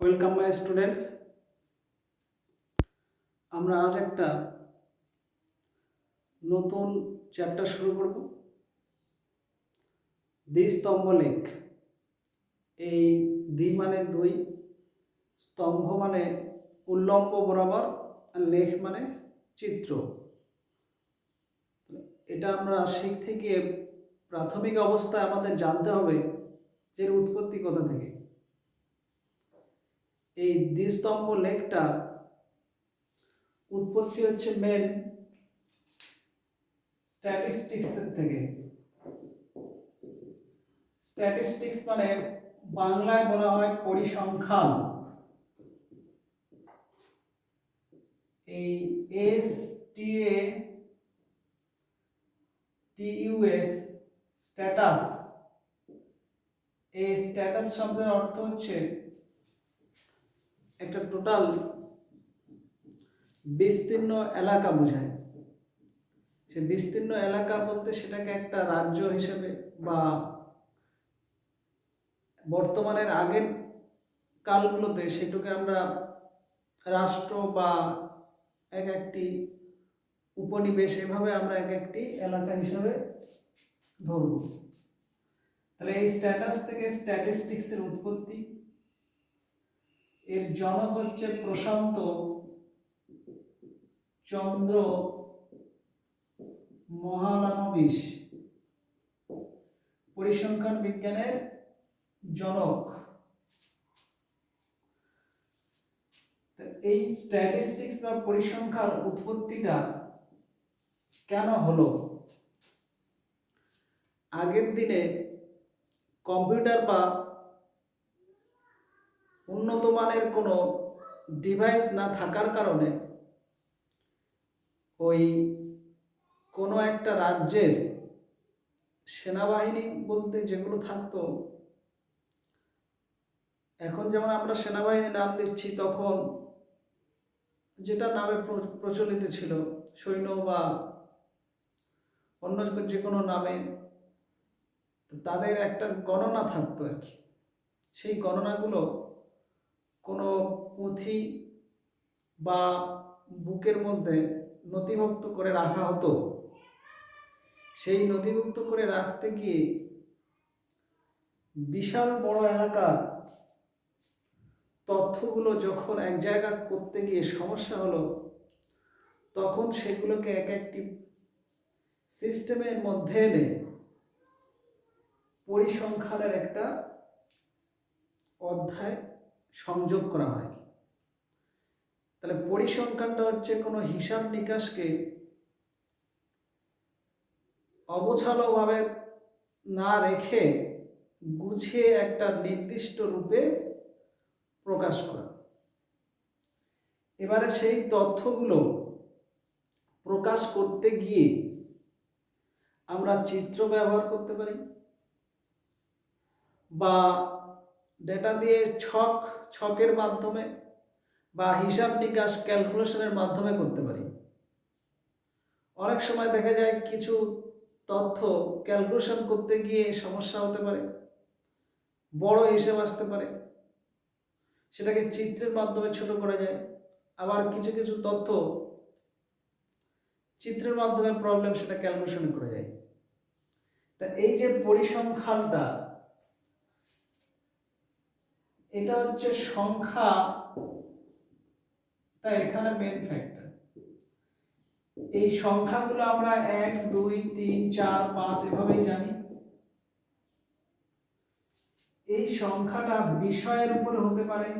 Welcome my students. আমরা আজ একটা নতুন চ্যাপ্টার শুরু করব, দ্বিস্তম্ভ লেখ। এই দ্বি মানে দুই, স্তম্ভ মানে উল্লম্ব বরাবর, আর লেখ মানে চিত্র। এটা আমরা শিখতে গিয়ে প্রাথমিক অবস্থায় আমাদের জানতে হবে যে এর উৎপত্তি কোথা থেকে। এই দ্বিস্তম্ভ লেখটা উৎপত্তি হচ্ছে মেন স্ট্যাটিস্টিক্সের থেকে। স্ট্যাটিস্টিক্স মানে বাংলায় বলা হয় পরিসংখ্যান। এই STATUS স্ট্যাটাস, এই স্ট্যাটাস শব্দের অর্থ হচ্ছে একটা টোটাল বিস্তীর্ণ এলাকা বোঝায়। সে বিস্তীর্ণ এলাকা বলতে সেটাকে একটা রাজ্য হিসেবে বা বর্তমানের আগের কালগুলোতে সেটাকে আমরা রাষ্ট্র বা এক একটি উপনিবেশ, এভাবে আমরা এক একটি এলাকা হিসেবে ধরব। তাহলে এই স্ট্যাটাস থেকে স্ট্যাটিস্টিক্সের উৎপত্তি। এর জনক হচ্ছে প্রশান্ত চন্দ্র মহালানবিশ, পরিসংখ্যান বিজ্ঞানের জনক। এই স্ট্যাটিস্টিক্স বা পরিসংখ্যার উৎপত্তিটা কেন হলো? আগের দিনে কম্পিউটার বা উন্নত মানের কোনো ডিভাইস না থাকার কারণে ওই কোনো একটা রাজ্যের সেনাবাহিনী বলতে যেগুলো থাকতো, এখন যেমন আমরা সেনাবাহিনী নাম দিচ্ছি, তখন যেটা নামে প্রচলিত ছিল সৈন্য বা অন্য যে কোনো নামে, তাদের একটা গণনা থাকতো আর কি। সেই গণনাগুলো কোনো পুঁথি বা বুকের মধ্যে নথিভুক্ত করে রাখা হতো। সেই নথিভুক্ত করে রাখতে গিয়ে বিশাল বড় এলাকার তথ্যগুলো যখন এক জায়গা করতে গিয়ে সমস্যা হলো, তখন সেগুলোকে এক একটি সিস্টেমের মধ্যে এনে পরিসংখ্যানের একটা অধ্যায় সংযোগ করা হয়। তাহলে পরিসংখ্যানটা হচ্ছে কোনো হিসাব নিকাশকে অগোছালোভাবে না রেখে গুছিয়ে একটা নির্দিষ্ট রূপে প্রকাশ করা। এবারে সেই তথ্যগুলো প্রকাশ করতে গিয়ে আমরা চিত্র ব্যবহার করতে পারি, বা ডেটা দিয়ে ছকের মাধ্যমে বা হিসাব নিকাশ ক্যালকুলেশনের মাধ্যমে করতে পারি। অনেক সময় দেখা যায় কিছু তথ্য ক্যালকুলেশন করতে গিয়ে সমস্যা হতে পারে, বড় হিসাব আসতে পারে, সেটাকে চিত্রের মাধ্যমে ছোট করা যায়। আবার কিছু কিছু তথ্য চিত্রের মাধ্যমে প্রবলেম, সেটা ক্যালকুলেশন করা যায়। তা এই যে পরিসংখ্যানটা, এটা হচ্ছে সংখ্যাটা এখানে মেন ফ্যাক্টর। এই সংখ্যাগুলো আমরা 1 2 3 4 5 এভাবেই জানি। এই সংখ্যাটা বিষয়ের উপরে হতে পারে,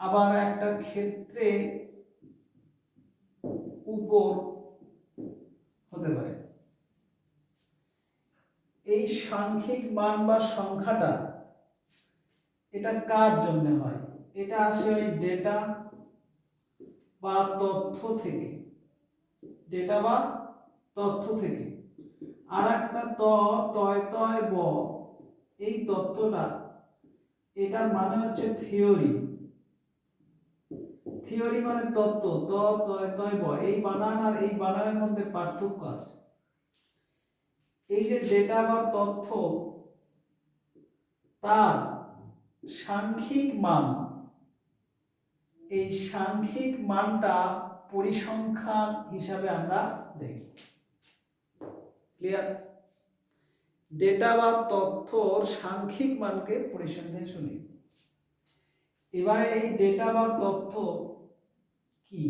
আবার একটা ক্ষেত্রে উপর হতে পারে। এই সাংখ্যিক মান বা সংখ্যাটা এটা কার জন্য হয়? এটা আসে ওই ডেটা বা তথ্য থেকে, ডেটা বা তথ্য থেকে। আর একটা তয় ব, এই তথ্যটা, এটার মানে হচ্ছে থিওরি। থিওরি মানে তত্ত্ব, তয় ব, এই বানান আর এই বানানের মধ্যে পার্থক্য আছে। এই যে ডেটা বা তথ্য, তার সাংখ্যিক মান, এই সাংখ্যিক মানটা পরিসংখ্যান হিসাবে আমরা দেখব। ক্লিয়ার? ডেটা বা তথ্যর সাংখ্যিক মানকে পরিসংখ্যান শুনি। এবারে এই ডেটা বা তথ্য কি,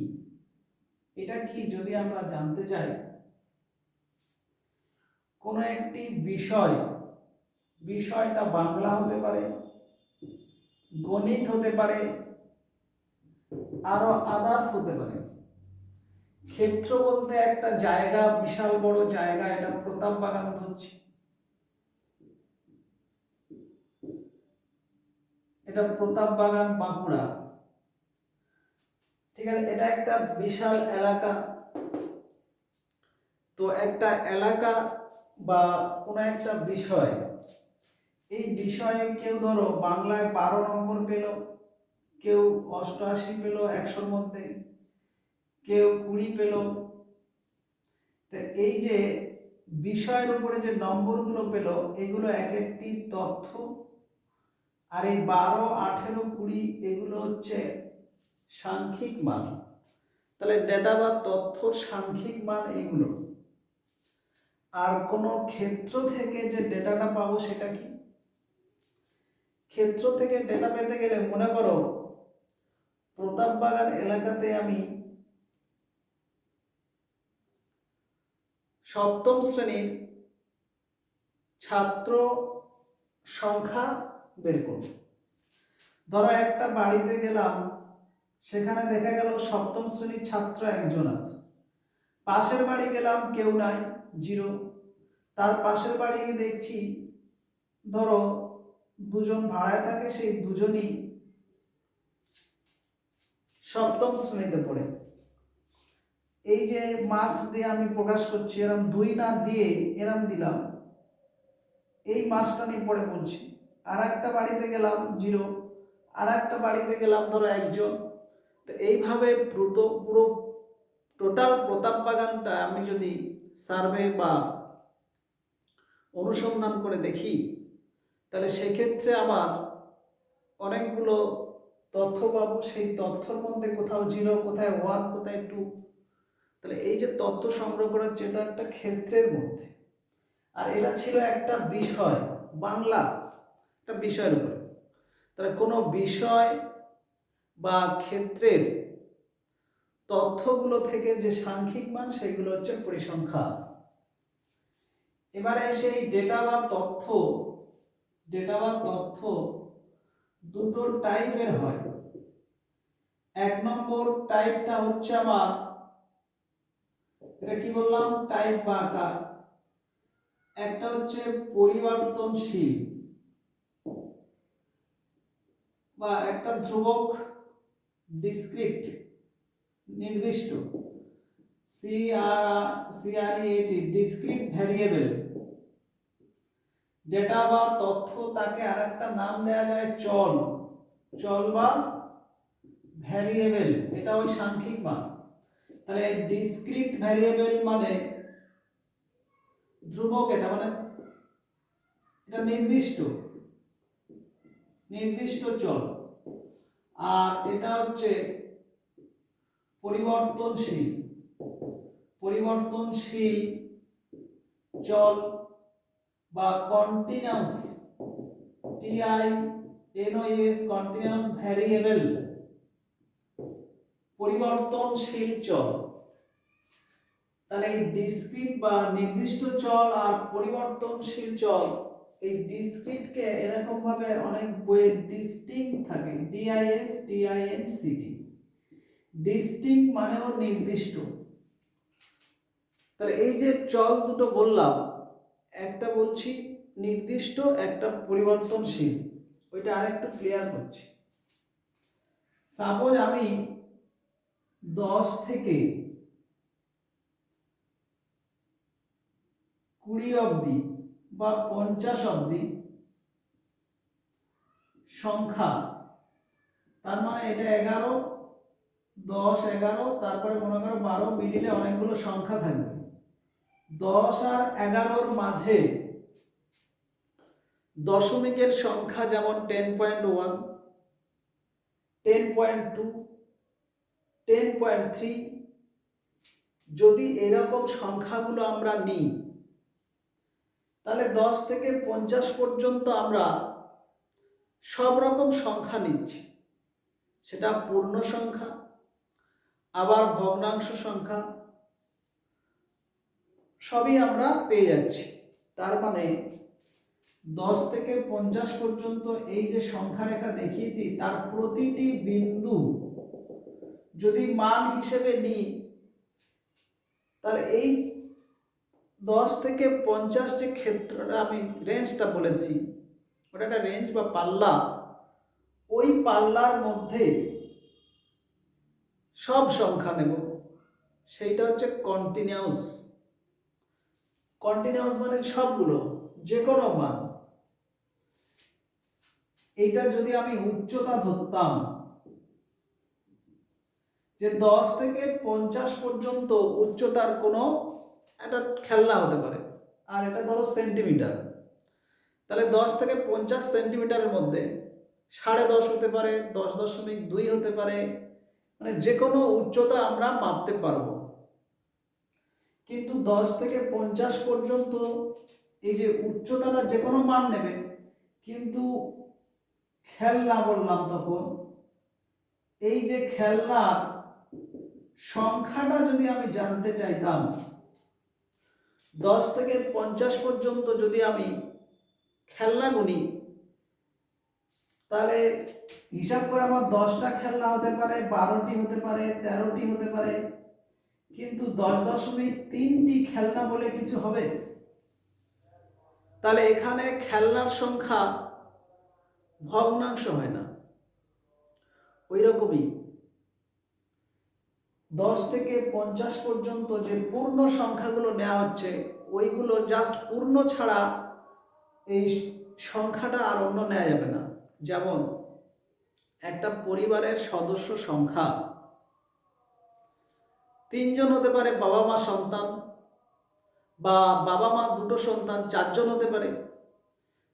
এটা কি যদি আমরা জানতে চাই, কোন একটি বিষয়টা বাংলা হতে পারে, গণিত হতে পারে, আরো আদার্স হতে পারে। ক্ষেত্র বলতে একটা জায়গা, বিশাল বড় জায়গা, এটা প্রতাপ বাগান ধরছি, এটা প্রতাপ বাগান বাঁকুড়া, ঠিক আছে, এটা একটা বিশাল এলাকা। তো একটা এলাকা বা কোন একটা বিষয়, এই বিষয়ে কেউ ধরো বাংলায় 12 নম্বর পেল, কেউ 88 পেল 100-র মধ্যে, কেউ 20 পেল। তো এই যে বিষয়ের উপরে যে নম্বরগুলো পেল, এগুলো এক একটি তথ্য, আর এই 12, 18, 20 এগুলো হচ্ছে সাংখ্যিক মান। তাহলে ডেটা বা তথ্যর সাংখ্যিক মান এইগুলো। আর কোন ক্ষেত্র থেকে যে ডেটাটা পাবো সেটা কি? ক্ষেত্র থেকে ডেটা পেতে গেলে মনে করো প্রতাপ বাগান এলাকাতে আমি সপ্তম শ্রেণীর ছাত্র সংখ্যা বের করব। ধরো একটা বাড়িতে গেলাম, সেখানে দেখা গেল সপ্তম শ্রেণীর ছাত্র একজন আছে। পাশের বাড়ি গেলাম, কেউ নাই, 0। তার পাশের বাড়ি গিয়ে দেখছি ধরো দুজন ভাড়ায় থাকে, সেই দুজনই সপ্তম শ্রেণীতে পড়ে। এই যে মার্কস দিয়ে আমি প্রকাশ করছি, এরম 2 না দিয়ে এরম দিলাম, এই মার্কসটা নিয়ে পড়ে বলছি। আর একটা বাড়িতে গেলাম 0, আর একটা বাড়িতে গেলাম ধরো একজন। তো এইভাবে পুরো টোটাল প্রতাপ বাগানটা আমি যদি সার্ভে বা অনুসন্ধান করে দেখি, তাহলে সেক্ষেত্রে আমার অনেকগুলো তথ্য পাবো। সেই তথ্যের মধ্যে কোথাও 0, কোথায় 1, কোথায় 2। তাহলে এই যে তথ্য সংগ্রহ করা, যেটা একটা ক্ষেত্রের মধ্যে, আর এটা ছিল একটা বিষয়, বাংলা একটা বিষয়ের উপরে। তাহলে কোনো বিষয় বা ক্ষেত্রের তথ্যগুলো থেকে যে সাংখ্যিক মান, সেগুলো হচ্ছে পরিসংখ্যান। এবারে সেই ডেটা বা তথ্য দুটো টাইপের হয়। 1 নম্বর টাইপটা হচ্ছে আমার, এটা কি বললাম, টাইপ বা আকার। একটা হচ্ছে পরিবর্তনশীল বা একটা ধ্রুবক, ডিসক্রিট, নির্দিষ্ট, CREAT, ডিসক্রিট ভ্যারিয়েবল। ডেটা বা তথ্য, তাকে আরেকটা নাম দেওয়া যায় চল বা ভ্যারিয়েবল, এটা ওই সাংখ্যিক মান। তাহলে ডিসক্রিট ভ্যারিয়েবল মানে ধ্রুবক, এটা মানে এটা নির্দিষ্ট চল। আর এটা হচ্ছে পরিবর্তনশীল চল বা কন্টিনিউয়াস, TINOUS, কন্টিনিউয়াস ভ্যারিয়েবল, পরিবর্তনশীল চল। তাহলে এই ডিসক্রিট বা নির্দিষ্ট চল আর পরিবর্তনশীল চল, এই ডিসক্রিটকে এরকম ভাবে অনেক বইয়ে ডিস্টিংক্ট থাকে, DISTINCT, ডিস্টিংক্ট মানেও নির্দিষ্ট। তাহলে এই যে চল দুটো বললাম, একটা বলছি নির্দিষ্ট, একটা পরিবর্তনশীল, ওইটা আরেকটু ক্লিয়ার করছি। সাপোজ আমি 10 থেকে 20 অবধি বা 50 অবধি সংখ্যা, তার মানে এটা 11, 10, 11, তারপরে মনে করো 12, মিডিলে অনেকগুলো সংখ্যা থাকবে। 10 আর 11-র মাঝে দশমিকের সংখ্যা যেমন 10.1, 10.2, 10.3, যদি এরকম সংখ্যাগুলো আমরা নিই তাহলে 10 থেকে 50 পর্যন্ত আমরা সব রকম সংখ্যা নিচ্ছি, সেটা পূর্ণ সংখ্যা আবার ভগ্নাংশ সংখ্যা সবই আমরা পেয়ে যাচ্ছি। তার মানে 10 থেকে 50 পর্যন্ত এই যে সংখ্যা রেখা দেখিয়েছি তার প্রতিটি বিন্দু যদি মান হিসেবে নিই তাহলে এই 10 থেকে 50 যে ক্ষেত্রটা আমি রেঞ্জটা বলেছি ওটা একটা রেঞ্জ বা পাল্লা, ওই পাল্লার মধ্যে সব সংখ্যা নেব, সেইটা হচ্ছে কন্টিনিউয়াস। কন্টিনিউয়াস মানে সবগুলো, যে কোনো মান। এইটা যদি আমি উচ্চতা ধরতাম যে 10 থেকে 50 পর্যন্ত উচ্চতার কোনো একটা খেলনা হতে পারে, আর এটা ধরো সেন্টিমিটার, তাহলে 10 থেকে 50 সেন্টিমিটারের মধ্যে 10.5 হতে পারে, 10.2 হতে পারে, মানে যে কোনো উচ্চতা আমরা মাপতে পারবো। কিন্তু 10 থেকে 50 পর্যন্ত এই যে উচ্চতাটা যে কোনো মান নেবে, কিন্তু খেলনা বললাম তখন এই যে খেলনার সংখ্যাটা যদি আমি জানতে চাইতাম 10 থেকে 50 পর্যন্ত যদি আমি খেলনা গুনি তাহলে হিসাব করে আমার 10টা খেলনা হতে পারে, 12টি হতে পারে, 13টি হতে পারে, কিন্তু 10.3টি খেলনা বলে কিছু হবে? তাহলে এখানে খেলনার সংখ্যা ভগ্নাংশ হয় না। ওই রকমই 10 থেকে 50 পর্যন্ত যে পূর্ণ সংখ্যাগুলো নেওয়া হচ্ছে ওইগুলো জাস্ট পূর্ণ ছাড়া এই সংখ্যাটা আর অন্য নেওয়া যাবে না। যেমন একটা পরিবারের সদস্য সংখ্যা 3 জন হতে পারে, বাবা মা সন্তান, বা বাবা মা দুটো সন্তান 4 জন হতে পারে,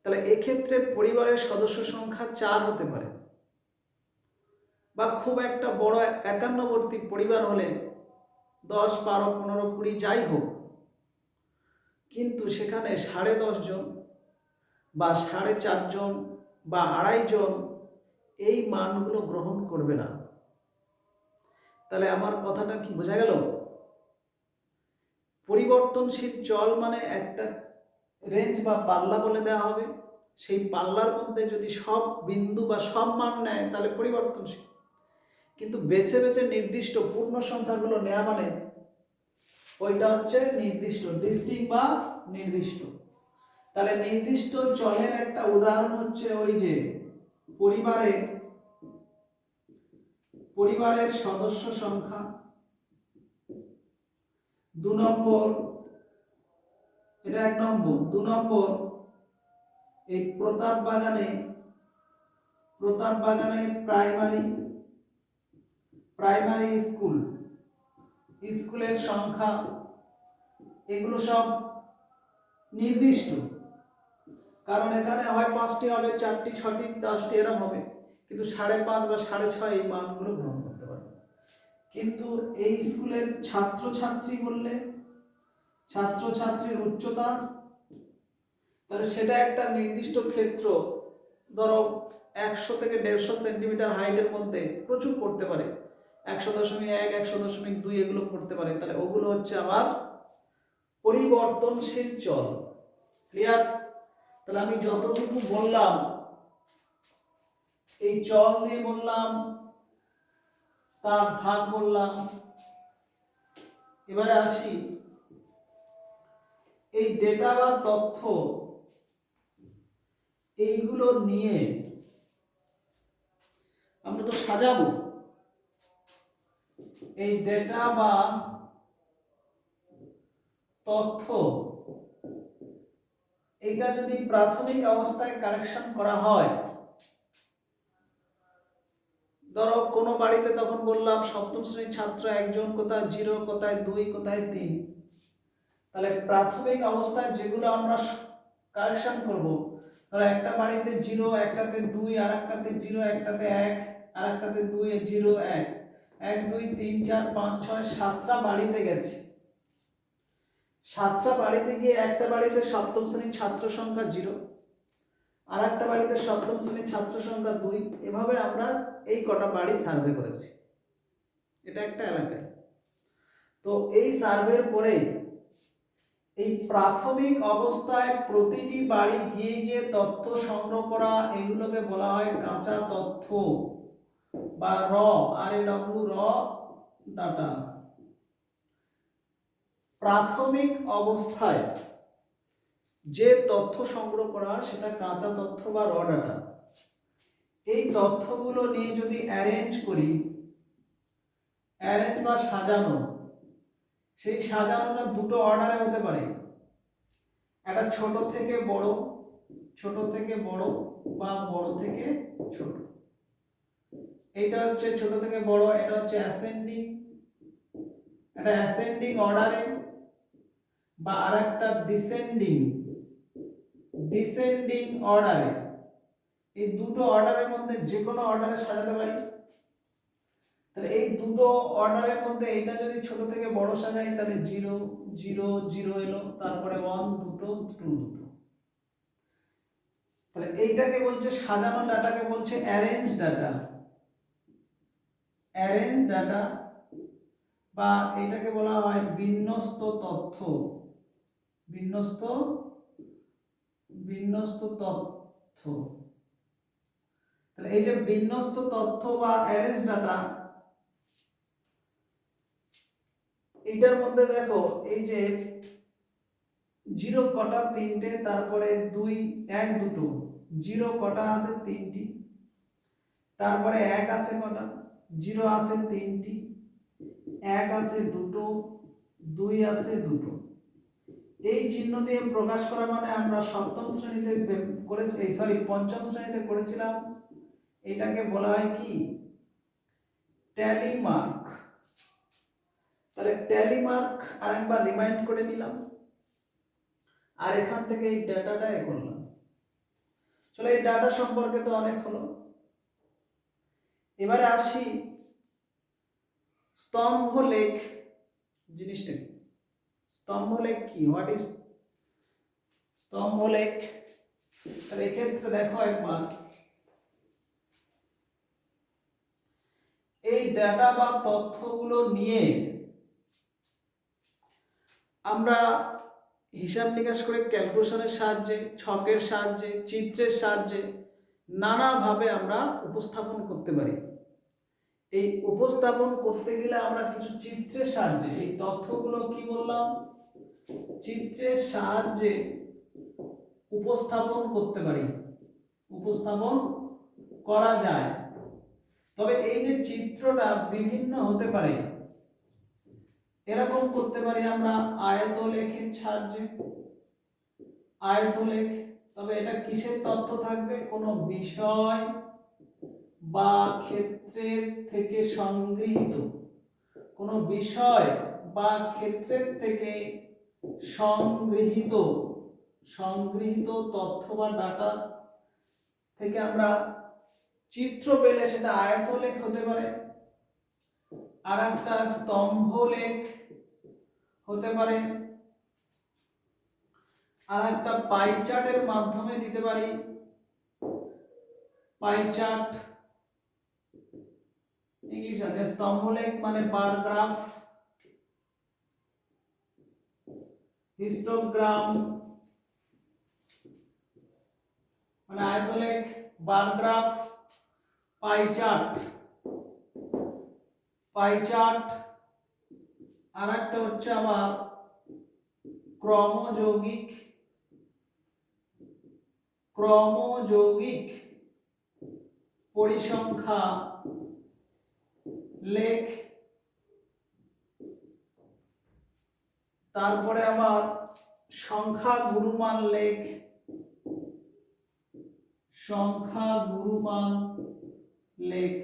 তাহলে এক্ষেত্রে পরিবারের সদস্য সংখ্যা 4 হতে পারে। বা খুব একটা বড় একান্নবর্তী পরিবার হলে 10, 12, 15, 20 যাই হোক, কিন্তু সেখানে 10.5 জন বা 4.5 জন বা 2.5 জন এই মানগুলো গ্রহণ করবে না। তাহলে আমার কথাটা কি বোঝা গেল? পরিবর্তনশীল চল মানে একটা রেঞ্জ বা পাল্লা বলে দেওয়া হবে, সেই পাল্লার মধ্যে যদি সব বিন্দু বা সব মান নেয় তাহলে পরিবর্তনশীল, কিন্তু বেছে বেছে নির্দিষ্ট পূর্ণ সংখ্যাগুলো নেওয়া মানে ওইটা হচ্ছে নির্দিষ্ট, ডিস্টিংক্ট বা নির্দিষ্ট। তাহলে নির্দিষ্ট চলের একটা উদাহরণ হচ্ছে ওই যে পরিবারের সদস্য সংখ্যা। 2 নম্বর, এটা 1 নম্বর। 2 নম্বর, এই প্রতাপ বাগানে প্রাইমারি স্কুলের সংখ্যা, এগুলো সব নির্দিষ্ট, কারণ এখানে হয় 5টি হবে, 4টি, 6টি, 10টি এরকম হবে, কিন্তু 5.5 বা 6.5 এই মানগুলো গ্রহণ করতে পারবে। কিন্তু এই স্কুলের ছাত্রছাত্রী বললে ছাত্রছাত্রীর উচ্চতা, তাহলে সেটা একটা নির্দিষ্ট ক্ষেত্র, ধরো 100 থেকে 150 সেন্টিমিটার হাইটের মধ্যে প্রচুর পড়তে পারে, 100.1, 100.2 এগুলো পড়তে পারে, তাহলে ওগুলো হচ্ছে আমার পরিবর্তনশীল চল। ক্লিয়ার? তাহলে আমি যতটুকু বললাম এই চল দিয়ে বললাম, তার ভাগ বললাম। এবারে আসি এই ডেটা বা তথ্য এইগুলো নিয়ে আমরা তো সাজাবো। এই ডেটা বা তথ্য এটা যদি প্রাথমিক অবস্থায় কালেকশন করা হয়, ধরো কোনো বাড়িতে তখন বললাম সপ্তম শ্রেণীর ছাত্র একজন, কোথায় 0, কোথায় 2, কোথায় 3, তাহলে প্রাথমিক অবস্থায় যেগুলো আমরা কালেকশন করব ধরো একটা বাড়িতে 0, একটাতে 2, আর একটাতে 0, একটাতে 1, আর একটাতে 2, 0, 1, 1 2 3 4 5 6 7টা বাড়িতে গেছে। 7টা বাড়িতে গিয়ে একটা বাড়িতে সপ্তম শ্রেণীর ছাত্র সংখ্যা 0, আর একটা বাড়িতে সপ্তম শ্রেণীর ছাত্র সংখ্যা 2। এভাবে আমরা এই কটা বাড়ি সার্ভে করেছি, এটা একটা এলাকায়। তো এই সার্ভের পরে এই প্রাথমিক অবস্থায় প্রতিটি বাড়ি গিয়ে গিয়ে তথ্য সংগ্রহ করা, এগুলোকে বলা হয় কাঁচা তথ্য বা র ডাটা। প্রাথমিক অবস্থায় যে তথ্য সংগ্রহ করা সেটা কাঁচা তথ্য বা র ডাটা। এই তথ্যগুলো নিয়ে যদি অ্যারেঞ্জ করি, অ্যারেঞ্জ বা সাজানো, সেই সাজানোটা দুটো অর্ডারে হতে পারে। একটা ছোট থেকে বড়, ছোট থেকে বড় বা বড় থেকে ছোট। এটা হচ্ছে ছোট থেকে বড়, এটা হচ্ছে অ্যাসেন্ডিং, এটা অ্যাসেন্ডিং অর্ডারে, বা আরেকটা ডিসেন্ডিং, ডিসেন্ডিং অর্ডারে। এই দুটো অর্ডারের মধ্যে যে কোনো অর্ডারে সাজাতে পারি। তাহলে এই দুটো অর্ডারের মধ্যে এটা যদি ছোট থেকে বড় সাজাই তাহলে 0 0 0 এলো, তারপরে 1 দুটো 2 দুটো। তাহলে এইটাকে বলছে সাজানো ডাটাকে বলছে অ্যারেঞ্জ ডাটা, অ্যারেঞ্জ ডাটা, বা এটাকে বলা হয় বিন্যস্ত তথ্য, বিন্যস্ত বিন্যস্ত তথ্য। তাহলে এই যে বিন্যস্ত তথ্য বা অ্যারেঞ্জ ডাটা, এইটার মধ্যে দেখো এই যে 0 কটা 3টে, তারপরে 2 1 দুটো, 0 কটা আছে 3টি, তারপরে 1 আছে কটা, 0 আছে 3টি, 1 আছে দুটো, 2 আছে দুটো। এই চিহ্ন দিয়ে প্রকাশ করা মানে আমরা সপ্তম শ্রেণীতে করেছি, পঞ্চম শ্রেণীতে করেছিলাম। এটাকে বলা হয় কি ট্যালি মার্ক। তাহলে ট্যালি মার্ক আরেকবার রিমাইন্ড করে নিলাম, আর এখান থেকে এই ডাটাটা এ করলাম। চলো এই ডাটা সম্পর্কে তো অনেক হলো, এবারে আসি স্তম্ভ লেখ জিনিসটা কি। স্তম্ভ লেখ কি, হোয়াট ইজ স্তম্ভ লেখ? তাহলে এক্ষেত্রে দেখো একবার এই ডাটা বা তথ্যগুলো নিয়ে আমরা হিসাব নিকাশ করে ক্যালকুলেশনের সাহায্যে, ছকের সাহায্যে, চিত্রের সাহায্যে নানাভাবে আমরা উপস্থাপন করতে পারি। এই উপস্থাপন করতে গেলে আমরা কিছু চিত্রের সাহায্যে এই তথ্যগুলো কি বললাম, চিত্রের সাহায্যে উপস্থাপন করতে পারি, উপস্থাপন করা যায়। তবে এই যে চিত্রটা বিভিন্ন হতে পারে, এরকম করতে পারি আমরা আয়তলেখের সাহায্যে, আয়তলেখ। তবে এটা কিসের তথ্য থাকবে, কোনো বিষয় বা ক্ষেত্রের থেকে সংগৃহীত, কোনো বিষয় বা ক্ষেত্রের থেকে সংগৃহীত সংগৃহীত তথ্য বা ডাটা থেকে আমরা চিত্র পেলে সেটা আয়তলেখ হতে পারে, আর একটা স্তম্ভলেখ হতে পারে, আর একটা পাই চার্টের মাধ্যমে দিতে পারি। পাই চার্ট ইংলিশ আছে, স্তম্ভলেখ মানে বার গ্রাফ, হিস্টোগ্রাম মানে আয়তলেখ, bar graph, pie chart, pie chart. আর একটা হচ্ছে আবার ক্রমযৌগিক, ক্রমযৌগিক পরিসংখ্যা লেখ। তারপরে আবার সংখ্যা গুরুমান লেখ, সংখ্যা গুরুমান লেখ।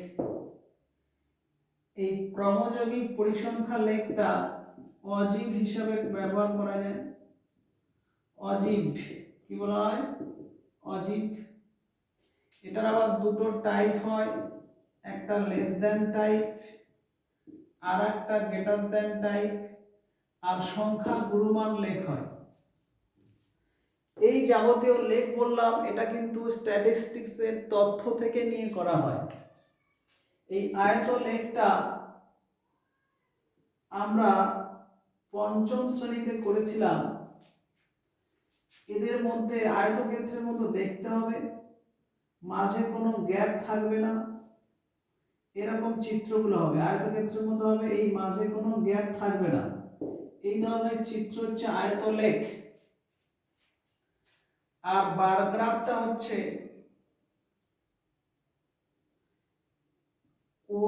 এই ক্রমযৌগিক পরিসংখ্যা লেখটা অজীব হিসাবে ব্যবহার করা যায়। অজীব কি বলা হয়, অজীব। এটার আবার দুটো টাইপ হয়, একটা লেস দ্যান টাইপ আর একটা গ্রেটার দ্যান টাইপ, আর সংখ্যা গুণমান লেখ হয়। এই যাবতীয় লেখ বললাম এটা কিন্তু স্ট্যাটিস্টিক্সের তথ্য থেকে নিয়ে করা হয়। এই আয়ত লেখটা আমরা পঞ্চম শ্রেণীতে করেছিলাম। এদের মধ্যে আয়তক্ষেত্রের মতো দেখতে হবে, মাঝে কোনো গ্যাপ থাকবে না, এরকম চিত্রগুলো হবে। আয়তক্ষেত্রের মতো হবে, এই মাঝে কোনো গ্যাপ থাকবে না, এই ধরনের চিত্র হচ্ছে আয়তলেখ। আর বার গ্রাফটা হচ্ছে ও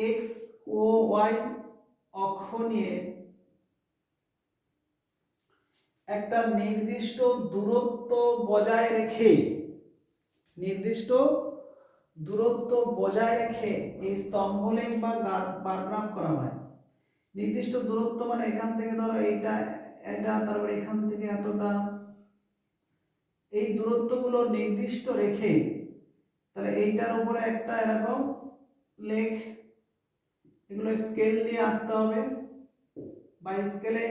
এক্স ও ওয়াই অক্ষ নিয়ে একটা নির্দিষ্ট দূরত্ব বজায় রেখে এই স্তম্ভলেখ বা বার গ্রাফ করা হয়। নির্দিষ্ট দূরত্ব মানে এখান থেকে ধরো এইটা, তারপরে এখান থেকে এতটা, এই দূরত্বগুলো নির্দিষ্ট রেখে তাহলে এইটার উপরে একটা এরকম লেখ, এগুলো স্কেল দিয়ে আঁকতে হবে বা স্কেলে।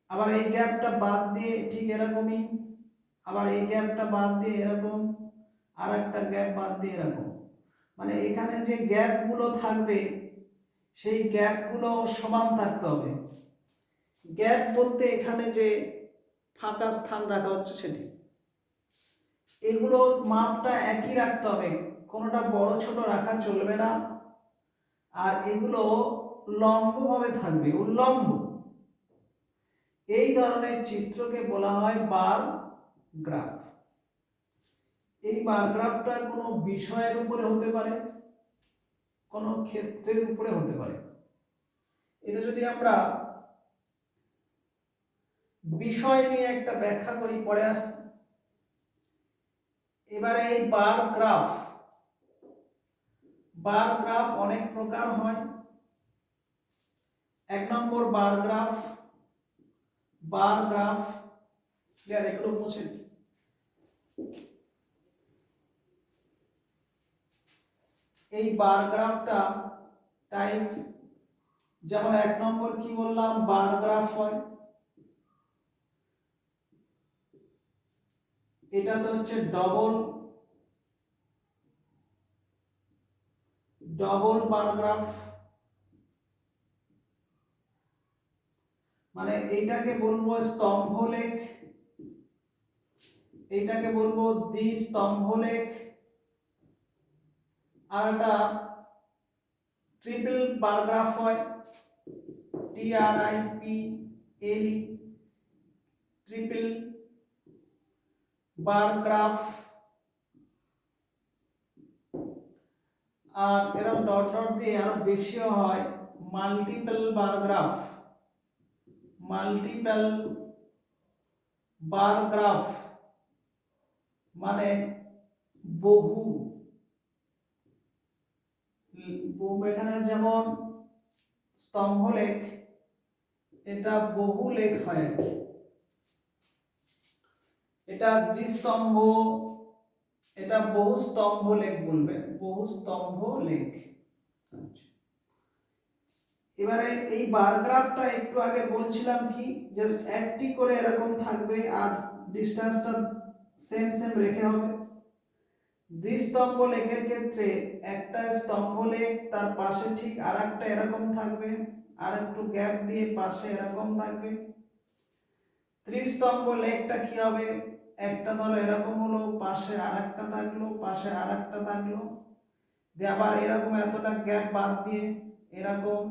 আবার এই গ্যাপটা বাদ দিয়ে ঠিক এরকমই, আবার এই গ্যাপটা বাদ দিয়ে এরকম, আর একটা গ্যাপ বাদ দিয়ে এরকম, মানে এখানে যে গ্যাপগুলো থাকবে সেই গ্যাপগুলো সমান থাকতে হবে। গ্যাপ বলতে এখানে যে ফাঁকা স্থান রাখা হচ্ছে সেটি, এগুলোর মাপটা একই রাখতে হবে, কোনোটা বড় ছোট রাখা চলবে না। আর এগুলো লম্বভাবে থাকবে, উল্লম্ব। এই ধরনের চিত্রকে বলা হয় বার গ্রাফ। এই বার গ্রাফটা কোনো বিষয়ের উপরে হতে পারে, কোনো ক্ষেত্রের উপরে হতে পারে। এটা যদি আমরা বিষয় নিয়ে একটা ব্যাখ্যা করি পরে আসছে। এবারে এই বার গ্রাফ অনেক প্রকার হয়। এক নম্বর বার গ্রাফ ক্লিয়ার, এগুলো মুছে। এই বার গ্রাফটা টাইপ, যেমন এক নম্বর কি বললাম, বার গ্রাফ হয়। এটা তো হচ্ছে ডবল বার গ্রাফ, মানে এইটাকে বলবো স্তম্ভলেখ, এইটাকে বলবো দ্বিস্তম্ভলেখ। আর একটা ট্রিপল বার গ্রাফ হয়, TRIPLE, ট্রিপল বার গ্রাফ। আর এরকম ডট ডট দিয়ে আরো বেশিও হয়, মাল্টিপল বার গ্রাফ, মানে বহু। এখানে যেমন স্তম্ভলেখ, এটা বহু লেখ হয় আর কি। এটা দ্বিস্তম্ভ, এটা বহু স্তম্ভ লেখ বলবে, বহু স্তম্ভ লেখ। এবারে এই বার গ্রাফটা একটু আগে বলছিলাম কি, জাস্ট একটি করে এরকম থাকবে আর ডিসটেন্সটা সেম রেখে হবে। দ্বিস্তম্ভ লেখের ক্ষেত্রে একটা স্তম্ভ লেখ, তার পাশে ঠিক আরেকটা এরকম থাকবে, আর একটু গ্যাপ দিয়ে পাশে এরকম থাকবে। ত্রিস্তম্ভ লেখটা কি হবে, একটা ধরো এরকম হলো, পাশে আরেকটা থাকলো, পাশে আরেকটা থাকলো, দিয়ে আবার এরকম এতটা গ্যাপ বাদ দিয়ে এরকম,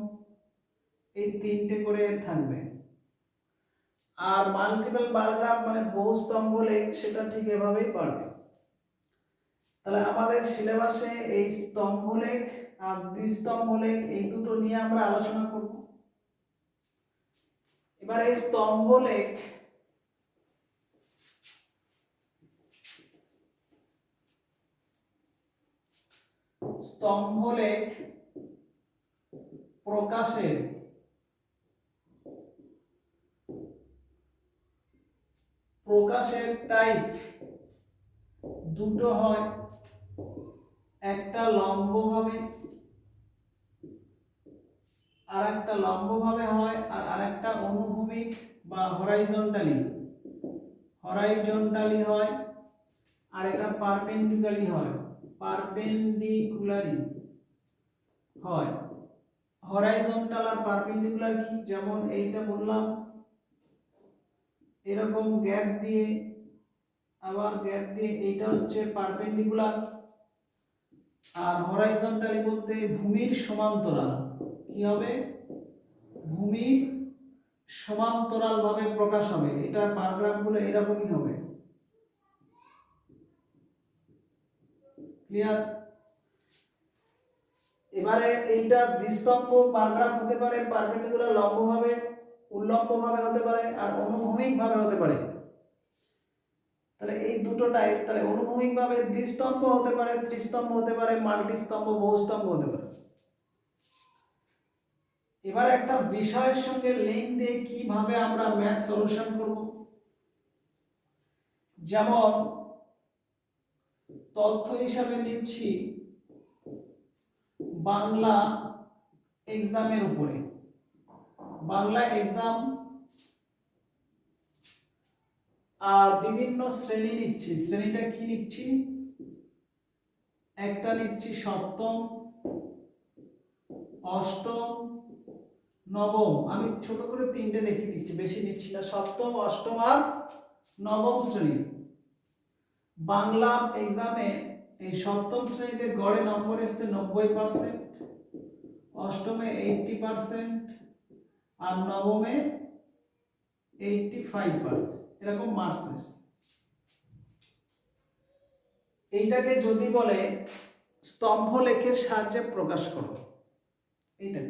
এই তিনটে করে থাকবে। আর মাল্টিপল বার গ্রাফ মানে বহু স্তম্ভ লেখ, সেটা ঠিক এভাবেই পারবে। তাহলে আমাদের সিলেবাসে এই স্তম্ভ লেখ আর দ্বিস্তম্ভ লেখ এই দুটো নিয়ে আমরা আলোচনা করব। এবার এই স্তম্ভ লেখ প্রকাশের টাইপ দুটো হয়, একটা লম্বভাবে আর একটা লম্বভাবে হয়, আর আরেকটা অনুভূমিক বা হরাইজন্টালি হয়, আর এটা পারপেন্ডিকুলারি হয়, হয়। হরাইজন্টাল আর পারপেন্ডিকুলার কি? যেমন এইটা বললাম, এরকম গ্যাপ দিয়ে আবার গ্যাপ দিয়ে, এইটা হচ্ছে পারপেন্ডিকুলার। আর হরাইজন্টালি বলতে ভূমির সমান্তরাল। কি হবে? ভূমির সমান্তরাল ভাবে প্রকাশ হবে। এটা প্যারাগ্রাফগুলো এরকমই হবে। ক্লিয়ার? এবারে এইটা দ্বিস্তম্ভ প্যারাগ্রাফ হতে পারে, পারপেন্ডিকুলার লম্বভাবে, উল্লম্বভাবে হতে পারে, আর অনুভূমিক ভাবে হতে পারে। তাহলে এই দুটো টাইপ। তাহলে অনুভূমিক ভাবে দ্বিস্তম্ভ হতে পারে, ত্রিস্তম্ভ হতে পারে, মাল্টিস্তম্ভ, বহুস্তম্ভ হতে পারে। এবার একটা বিষয়ের সঙ্গে লিংক দিয়ে কিভাবে আমরা ম্যাথ সলিউশন করব। যেমন তথ্য হিসাবে নিচ্ছি বাংলা এক্সামের উপরে। বাংলা এক্সাম আর বিভিন্ন শ্রেণী নিচ্ছি। শ্রেণীটা কি নিচ্ছি? একটা নিচ্ছি সপ্তম, অষ্টম, নবম। আমি ছোট করে তিনটে দেখিয়ে দিচ্ছি, বেশি নিচ্ছি না। সপ্তম, অষ্টম আর নবম শ্রেণী। বাংলা এক্সামে এই সপ্তম শ্রেণীতে গড়ে নম্বর এসছে 90%, অষ্টমে 80%, আর নবমে 85%, এরকম মার্কস এসছে। এইটাকে যদি বলে স্তম্ভ লেখের সাহায্যে প্রকাশ করো, এইটা।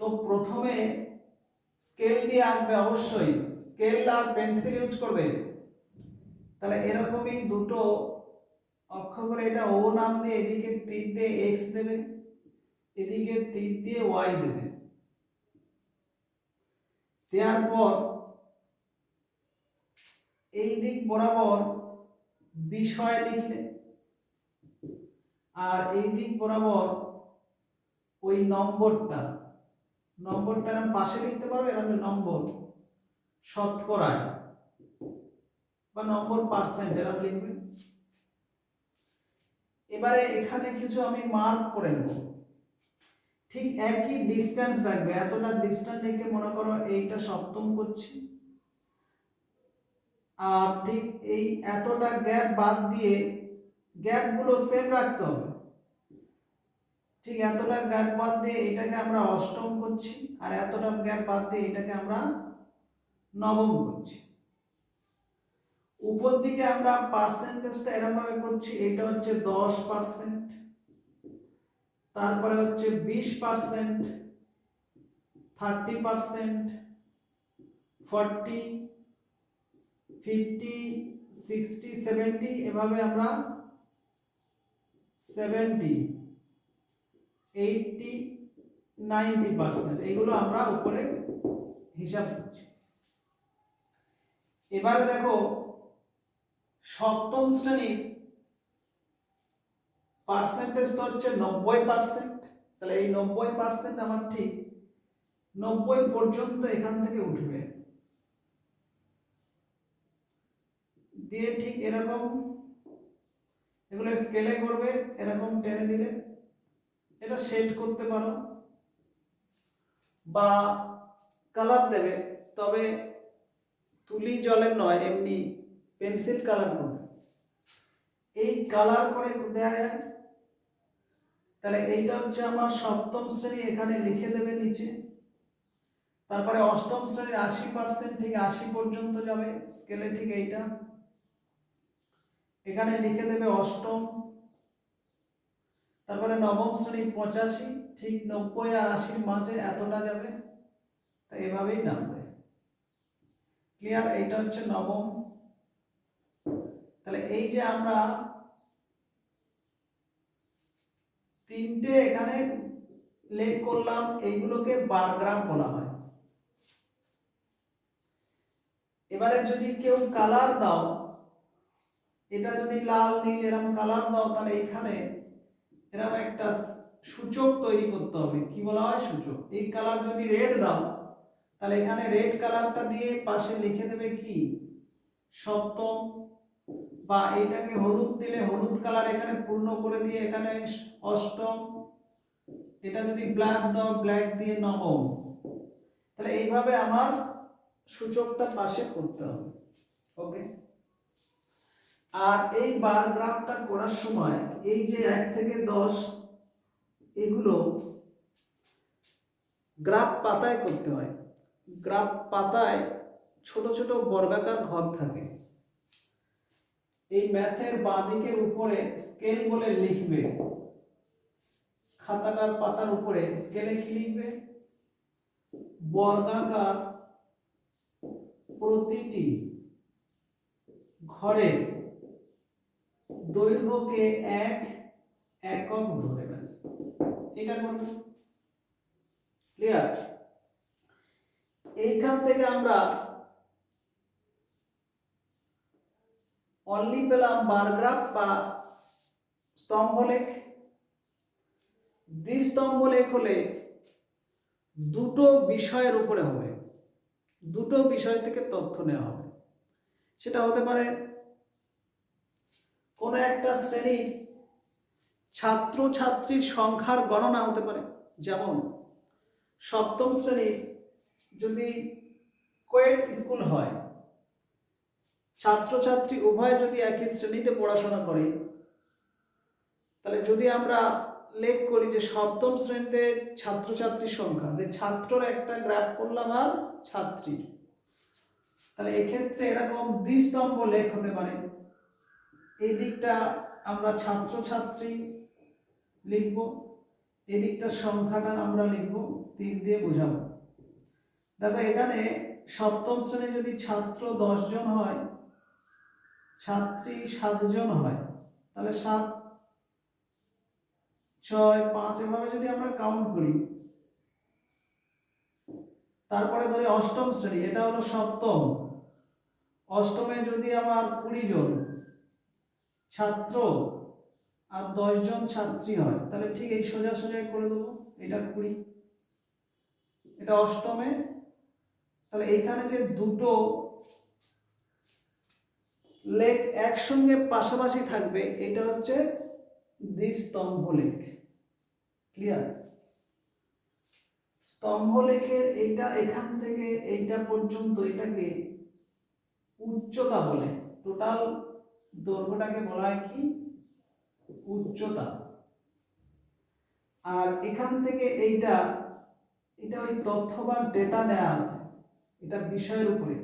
তো প্রথমে স্কেল দিয়ে আঁকবে, অবশ্যই স্কেল আর পেন্সিল ইউজ করবে। তাহলে এরকমই দুটো অক্ষ করে এটা ও নাম দিয়ে এদিকে তীর দিয়ে এক্স দেবে, এদিকে তীর দিয়ে ওয়াই দেবে। দেওয়ার পর এই দিক বরাবর বিষয় লিখলে, আর এই দিক বরাবর ওই নম্বরটা এরকম পাশে লিখতে পারো, এরকম নম্বর শতকরায় বা নম্বর পার্সেন্ট এরকম লিখবে। এবারে এখানে কিছু আমি মার্ক করে নেব। ঠিক একই ডিসটেন্স রাখবে, এতটা ডিসটেন্স রেখে মনে করো এইটা সপ্তম করছি, আর ঠিক এই এতটা গ্যাপ বাদ দিয়ে গ্যাপগুলো সেম রাখতে হবে। ঠিক এতটা গ্যাপ বাদ দিয়ে এটাকে আমরা অষ্টম করছি, আর এতটা গ্যাপ বাদ দিয়ে এটাকে আমরা নবম করছি। উপর দিকে আমরা পার্সেন্টেজটা এরকম ভাবে করছি, এটা হচ্ছে 10%, তারপরে হচ্ছে 20%, 30%, 40, 50, 60, 70, এভাবে আমরা 70, 80, 90% এগুলো আমরা উপরে হিসাব করছি। এবারে দেখো সপ্তম শ্রেণীর পার্সেন্টেজটা হচ্ছে 90%। তাহলে এই 90% আমার ঠিক 90 পর্যন্ত এখান থেকে উঠবে, দিয়ে ঠিক এরকম এগুলো স্কেলে করবে, এরকম টেনে দিলে এটা সেট করতে পারো, বা কালার দেবে, তবে তুলি জলের নয়, এমনি পেন্সিল কালার করবে। এই কালার করে দেয়া যায়। তাহলে এইটা হচ্ছে আমার সপ্তম শ্রেণী, এখানে লিখে দেবে নিচে। তারপরে অষ্টম শ্রেণীর 80% থেকে 80 পর্যন্ত যাবে স্কেলে, ঠিক এইটা এখানে লিখে দেবে অষ্টম। তারপরে নবম শ্রেণী 85, ঠিক 90 আর 80 মাঝে এতটা যাবে, তাই এভাবেই নামবে। ক্লিয়ার? এইটা হচ্ছে নবম। তাহলে এই যে আমরা তিনটে এখানে লেখ করলাম, এইগুলোকে বার গ্রাফ বলা হয়। এবারে যদি কেউ কালার দাও, এটা যদি লাল নীল এরকম কালার দাও তাহলে এখানে এরকম একটা সূচক তৈরি করতে হবে, কি বলা হয় সূচক। এই কালার যদি রেড দাও তাহলে এখানে রেড কালারটা দিয়ে পাশে লিখে দেবে কি সপ্তম, বা এইটাকে হলুদ দিলে হলুদ কালার এখানে পূর্ণ করে দিয়ে এখানে অষ্টম, এটা যদি ব্ল্যাক দাও ব্ল্যাক দিয়ে নবম। তাহলে এইভাবে আমার সূচকটা পাশে করতে হবে। ওকে, আর এই বার গ্রাফটা করার সময় এই যে 1 থেকে 10 এগুলো গ্রাফ পাতায় করতে হয়। গ্রাফ পাতায় ছোট ছোট বর্গাকার ঘর থাকে। এই ম্যাথের বাঁ দিকের উপরে স্কেল বলে লিখবে, খাতাটার পাতার উপরে স্কেলে কি লিখবে, বর্গাকার প্রতিটি ঘরের দৈর্ঘ্যকে 1 একক ধরে ব্যাস এটা করব। ক্লিয়ার? এইখান থেকে আমরা অনলি পেলাম বার গ্রাফ বা স্তম্ভলেখ। দ্বিস্তম্ভলেখ হলে দুটো বিষয়ের উপরে হবে, দুটো বিষয় থেকে তথ্য নেওয়া হবে। সেটা হতে পারে কোন একটা শ্রেণীর ছাত্র ছাত্রীর সংখ্যার গণনা হতে পারে, যেমন সপ্তম শ্রেণীর যদি কোয়েট স্কুল হয়, ছাত্রছাত্রী উভয় যদি একই শ্রেণীতে পড়াশোনা করে, তাহলে যদি আমরা লেখ করি যে সপ্তম শ্রেণীতে ছাত্রছাত্রীর সংখ্যা, ছাত্রর একটা গ্রাফ করলাম আর ছাত্রীর, তাহলে এক্ষেত্রে এরকম দ্বিস্তম্ভ লেখ হতে পারে। এই দিকটা আমরা ছাত্রছাত্রী লিখব, এই দিকটা সংখ্যাটা আমরা লিখব, 3 দিয়ে বোঝাবো। দেখো এখানে সপ্তম শ্রেণী যদি ছাত্র 10 জন হয়, ছাত্রী 7 জন হয়, তাহলে 7 6 5 এভাবে যদি আমরা কাউন্ট করি। তারপরে ধরি অষ্টম শ্রেণী, এটা হলো সপ্তম, অষ্টমে যদি আমার 20 জন ছাত্র আর 10 জন ছাত্রী হয়, তাহলে ঠিক এই সোজা সোজা করে দেবো, এটা 20, এটা অষ্টমে। তাহলে এইখানে যে দুটো লেখ একসঙ্গে পাশাপাশি থাকবে এটা হচ্ছে দ্বিস্তম্ভ লেখ। ক্লিয়ার? স্তম্ভ লেখের এইটা এখান থেকে এইটা পর্যন্ত এটাকে উচ্চতা বলে, টোটাল দৈর্ঘ্যটাকে বলা হয় কি উচ্চতা। আর এখান থেকে এইটা এটা ওই তথ্য বা ডেটা নেওয়া আছে, এটা বিষয়ের উপরে।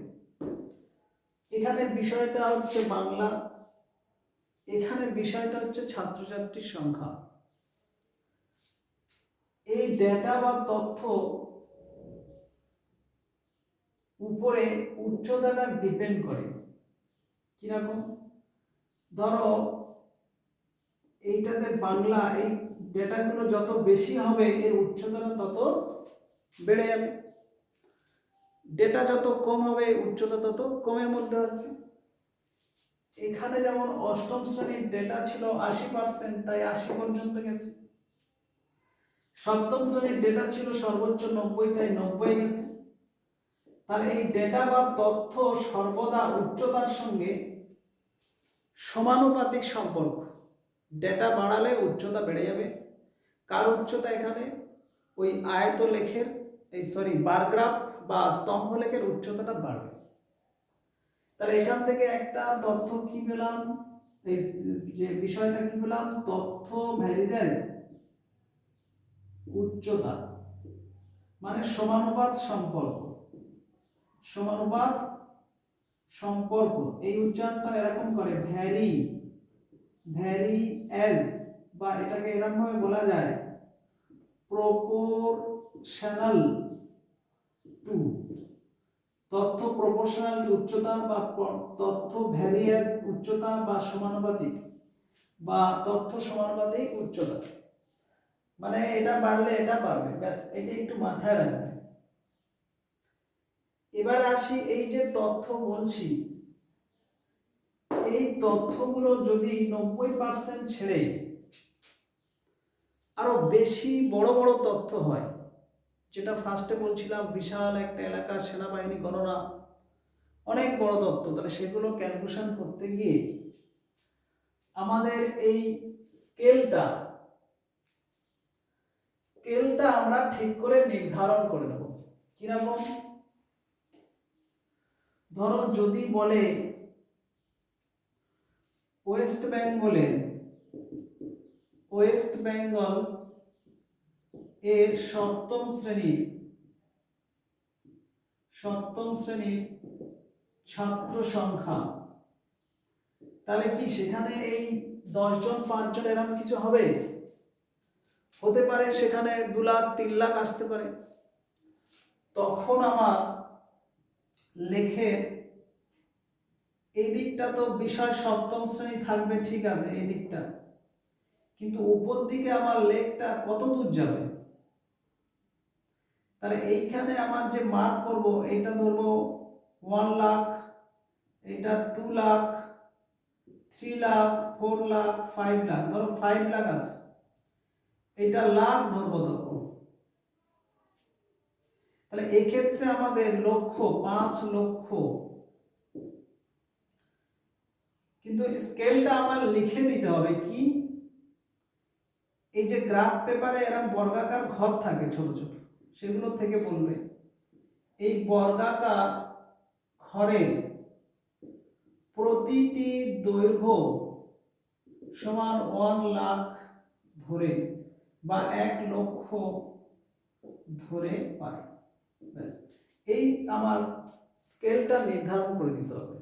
এখানে বিষয়টা হচ্ছে বাংলা, এখানে বিষয়টা হচ্ছে ছাত্রছাত্রীর সংখ্যা। এই ডেটা বা তথ্য উপরে উচ্চতাটা ডিপেন্ড করে। কিরকম? ধরো এইটাতে বাংলা, এই ডেটাগুলো যত বেশি হবে এর উচ্চতাটা তত বেড়ে যাবে, ডেটা যত কম হবে উচ্চতা তত কমের মধ্যে আসবে। এখানে যেমন অষ্টম শ্রেণীর ডেটা ছিল 80%, তাই 80 পর্যন্ত গেছে। সপ্তম শ্রেণীর ডেটা ছিল সর্বোচ্চ 90, তাই 90 গেছে। তাহলে এই ডেটা বা তথ্য সর্বদা উচ্চতার সঙ্গে সমানুপাতিক সম্পর্ক। ডেটা বাড়ালে উচ্চতা বেড়ে যাবে। কার উচ্চতা? এখানে ওই আয়ত লেখের বার গ্রাফ বা স্তম্ভ লেখের উচ্চতাটা বাড়বে। তাহলে এখান থেকে একটা তথ্য কি পেলাম, এই যে বিষয়টা কি পেলাম, তথ্য ভ্যারিজেস উচ্চতা মানে সমানুপাত সম্পর্ক। সমানুপাত সম্পর্ক এই উচ্চারণটা এরকম করে ভ্যারি এজ, বা এটাকে এরকম ভাবে বলা যায় প্রপোর্শনাল টু। তথ্য প্রপোর্শনাল টু উচ্চতা, বা তথ্য ভ্যারিয়েস উচ্চতা, বা সমানুপাতিক, বা তথ্য সমানুপাতিক উচ্চতা, মানে এটা বাড়লে এটা বাড়বে, ব্যাস এটা একটু মাথায় রাখবে। এবার আসি এই যে তথ্য বলছি, এই তথ্যগুলো যদি 90% ছেড়ে আরো বেশি বড় বড় তথ্য হয়, যেটা ফার্স্টে বলছিলাম বিশাল একটা এলাকার সেনাবাহিনী গণনা, অনেক বড় তথ্য, তাহলে সেগুলো ক্যালকুলেশন করতে গিয়ে আমাদের এই স্কেলটা আমরা ঠিক করে নির্ধারণ করে নেব। কিরকম? ধরো যদি বলে ওয়েস্ট বেঙ্গল এর সপ্তম শ্রেণীর ছাত্র সংখ্যা, তাহলে কি সেখানে এই 10 জন 5 জন এরকম কিছু হবে? হতে পারে সেখানে 2 লাখ 3 লাখ আসতে পারে। তখন আমার লেখে এই দিকটা তো বিষয় সপ্তম শ্রেণী থাকবে, ঠিক আছে এই দিকটা, কিন্তু উপর দিকে আমার লেখটা কত দূর যাবে? তাহলে এইখানে আমার যে মার্ক করব, এইটা ধরবো 1 লাখ, এটা 2 লাখ, 3 লাখ, 4 লাখ, 5 লাখ, ধরো 5 লাখ আছে, এটা লাখ ধরবো তখন। তাহলে এই ক্ষেত্রে আমাদের লক্ষ্য 5 লক্ষ, কিন্তু স্কেলটা আমার লিখে দিতে হবে কি, এই যে গ্রাফ পেপারে এরকম বর্গাকার ঘর থাকে ছোট ছোট, সেগুলো থেকে বলবে এই বর্গাকার ঘরের প্রতিটি দৈর্ঘ্য সমান 1 লাখ ধরে বা 1 লক্ষ ধরে পাই। এই আমার স্কেলটা নির্ধারণ করে দিতে হবে,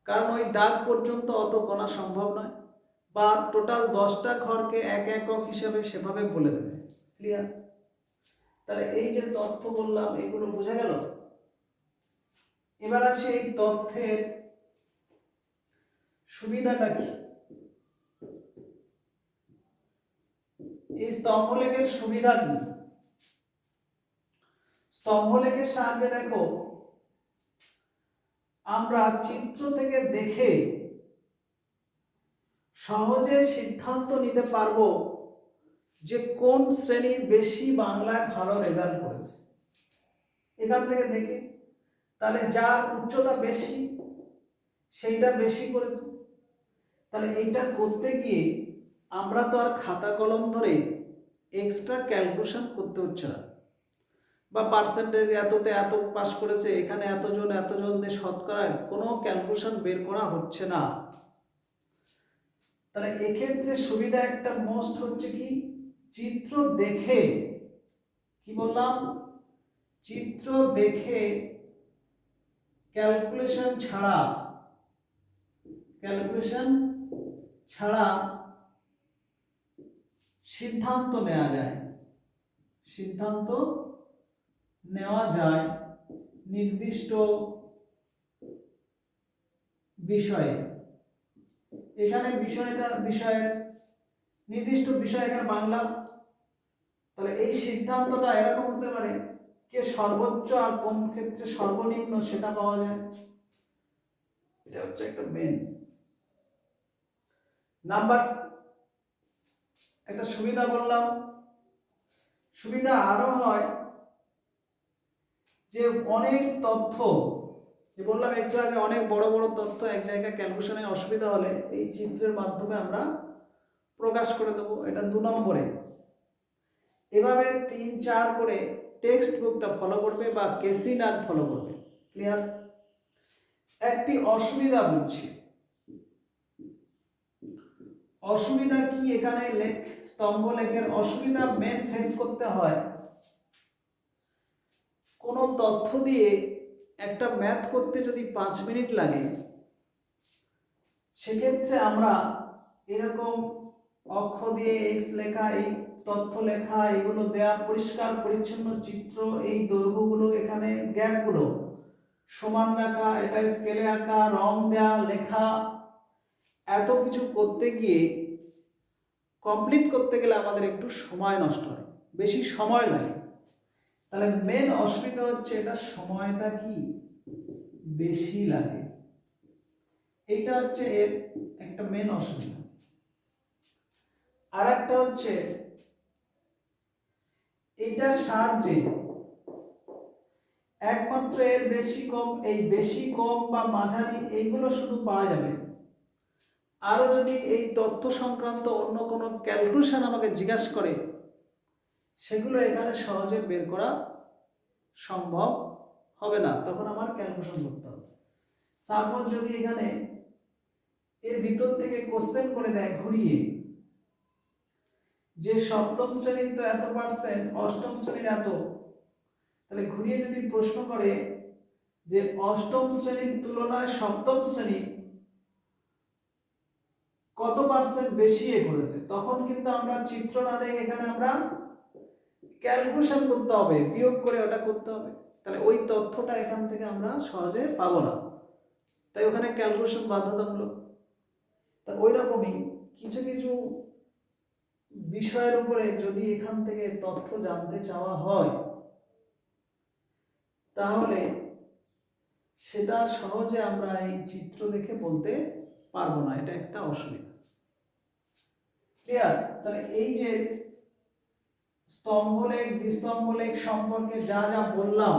কারণ ওই দাগ পর্যন্ত অত গোনা সম্ভব নয়, বা টোটাল 10টা ঘরকে এক একক হিসেবে সেভাবে বলে দেবে। ক্লিয়ার? তাহলে এই যে তথ্য বললাম এগুলো বোঝা গেল। এবার আসি এই তথ্যের সুবিধাটা কি। এই স্তম্ভলেখের সুবিধা কি? স্তম্ভলেখের সাহায্যে দেখো আমরা চিত্র থেকে দেখে সহজে সিদ্ধান্ত নিতে পারবো যে কোন শ্রেণীর বেশি বাংলায় ভালো রেজাল্ট করেছে। এখান থেকে দেখে, তাহলে যার উচ্চতা বেশি সেইটা বেশি করেছে। তাহলে এইটা করতে গিয়ে আমরা তো আর খাতা কলম ধরে এক্সট্রা ক্যালকুলেশন করতে হচ্ছে না, বা পার্সেন্টেজ এততে এত পাস করেছে, এখানে এতজন দিয়ে শতকরা কোনো ক্যালকুলেশন বের করা হচ্ছে না। তাহলে এক্ষেত্রে সুবিধা একটা মোস্ট হচ্ছে কি, চিত্র দেখে, কি বললাম, চিত্র দেখে ক্যালকুলেশন ছাড়া সিদ্ধান্ত নেওয়া যায় নির্দিষ্ট বিষয়ে। এখানে বিষয়ের নির্দিষ্ট বিষয় এখানে বাংলা, তাহলে এই সিদ্ধান্তটা এরকম হতে পারে কে সর্বোচ্চ আর কোন ক্ষেত্রে সর্বনিম্ন সেটা পাওয়া যায়। এটা হচ্ছে একটা মেন নাম্বার, একটা সুবিধা বললাম। সুবিধা আরো হয় যে অনেক তথ্য, যে বললাম একটু আগে, অনেক বড় বড় তথ্য এক জায়গায় ক্যালকুলেশনে অসুবিধা হলে এই চিত্রের মাধ্যমে আমরা প্রকাশ করে দেবো। এটা 2 নম্বরে। এভাবে 3-4 করে টেক্সট বুকটা ফলো করবে বা কেসিনার ফলো করবে। ক্লিয়ার? একটি অসুবিধা বলছি, অসুবিধা কি এখানে স্তম্ভলেখের অসুবিধা মেন ফেস করতে হয়, কোনো তথ্য দিয়ে একটা ম্যাথ করতে যদি 5 মিনিট লাগে, সেক্ষেত্রে আমরা এরকম অক্ষ দিয়ে এক্স লেখা, এই তথ্য লেখা, এগুলো দেয়া, পরিষ্কার পরিচ্ছন্ন চিত্র, এই দৈর্ঘ্যগুলো, এখানে গ্যাপগুলো সমান রাখা, এটা স্কেলে আঁকা, রং দেয়া, লেখা, এত কিছু করতে গিয়ে কমপ্লিট করতে গেলে আমাদের একটু সময় নষ্ট হয়, বেশি সময় লাগে। তাহলে মেন অসুবিধা হচ্ছে এটা সময়টা কি বেশি লাগে। এইটা হচ্ছে এর একটা মেন অসুবিধা। আর একটা হচ্ছে এটার সাহায্যে একমাত্র এর বেশি কম, এই বেশি কম বা মাঝারি এইগুলো শুধু পাওয়া যাবে। আরো যদি এই তথ্য সংক্রান্ত অন্য কোনো ক্যালকুলেশন আমাকে জিজ্ঞাসা করে, সেগুলো এখানে সহজে বের করা সম্ভব হবে না, তখন আমার ক্যালকুলেশন করতে হবে। সাপোজ যদি এখানে এর ভিতর থেকে কোশ্চেন করে দেয় ঘুরিয়ে, যে সপ্তম শ্রেণীর তো এত পার্সেন্ট, অষ্টম শ্রেণীর এত, তাহলে ঘুরিয়ে যদি প্রশ্ন করে যে অষ্টম শ্রেণীর তুলনায় সপ্তম শ্রেণী কত পার্সেন্ট বেশি এ করেছে, তখন কিন্তু আমরা চিত্র না দেখে এখানে আমরা ক্যালকুলেশন করতে হবে, বিয়োগ করে ওটা করতে হবে। তাহলে ওই তথ্যটা এখান থেকে আমরা সহজে পাবো না, তাই ওখানে ক্যালকুলেশন বাধ্যতামূলক। তা ওই রকমই কিছু কিছু বিষয়ের উপরে যদি এখান থেকে তথ্য জানতে চাওয়া হয়, তাহলে সেটা সহজে আমরা এই চিত্র দেখে বলতে পারবো না, এটা একটা অসুবিধা। ক্লিয়ার? তাহলে এই যে স্তম্ভলেখ দ্বিস্তম্ভলেখ সম্পর্কে যা যা বললাম,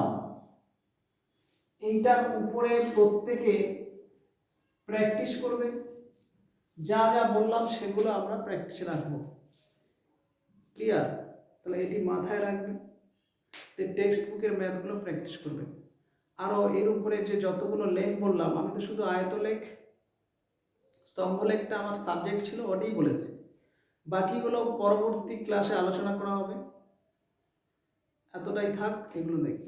এইটার উপরে প্রত্যেকে প্র্যাকটিস করবে। যা যা বললাম সেগুলো আমরা প্র্যাকটিসে রাখবো। ক্লিয়ার? তাহলে এটি মাথায় রাখবে, টেক্সট বুকের ম্যাথগুলো প্র্যাকটিস করবে। আরও এর উপরে যে যতগুলো লেখ বললাম, আমি তো শুধু আয়তলেখ স্তম্ভলেখটা আমার সাবজেক্ট ছিল, ওটাই বলেছি, বাকিগুলো পরবর্তী ক্লাসে আলোচনা করা হবে। এতটাই থাক, এগুলো দেখি।